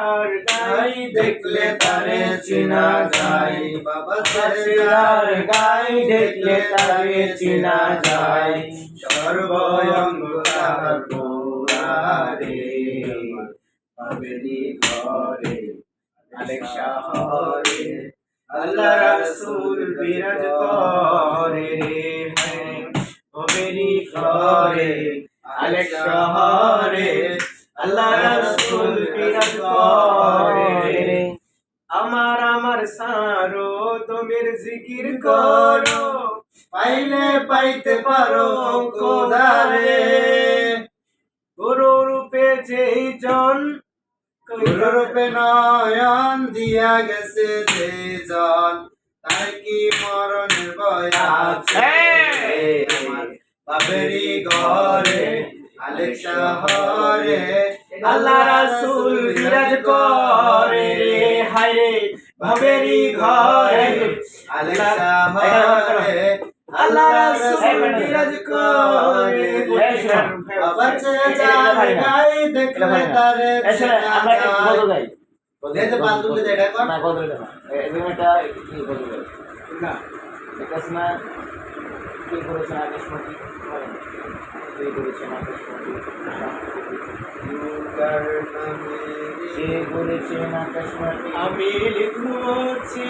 আর গাই দেখলে তারে চিনা যায়, বাবা সরকার গাই দেখলে তারে চিনা যায়। সর্বঙ্গ তাহার পোড়ারে, বাবেরি ঘরে আলেক শহরে আল্লাহ রাসূল বিরাজ করে রে। বাবেরি ঘরে আলেক শহরে আল্লাহ রাসূল বিরাজ করে রে। আমার সারো তোমার জিকির করো, পাইলে পাইতে পারো খোদারে। গুরু রূপে যেই জন, গুরু রূপে নয়ন দিয়া গেছে যে জন, তার কি মরণের ভয় আছে? বাবেরি ঘরে আলেক শহরে আল্লাহ রাসূল বিরাজ করে রে। হায় রে বাবেরি ঘরে আলেক শহরে আল্লাহ রাসূল বিরাজ করে। বাবা চাচার গাই দেখলে তারে চিনা যায়। দেখতে বান্দুকে দেখা কর না, কত এটা না এরকম একটা কি বলবো না, এটা না কি করেছেন আকাশমণি, কি করেছেন আকাশমণি, কে বলেছেন আকাশমণি, আমি লিখছি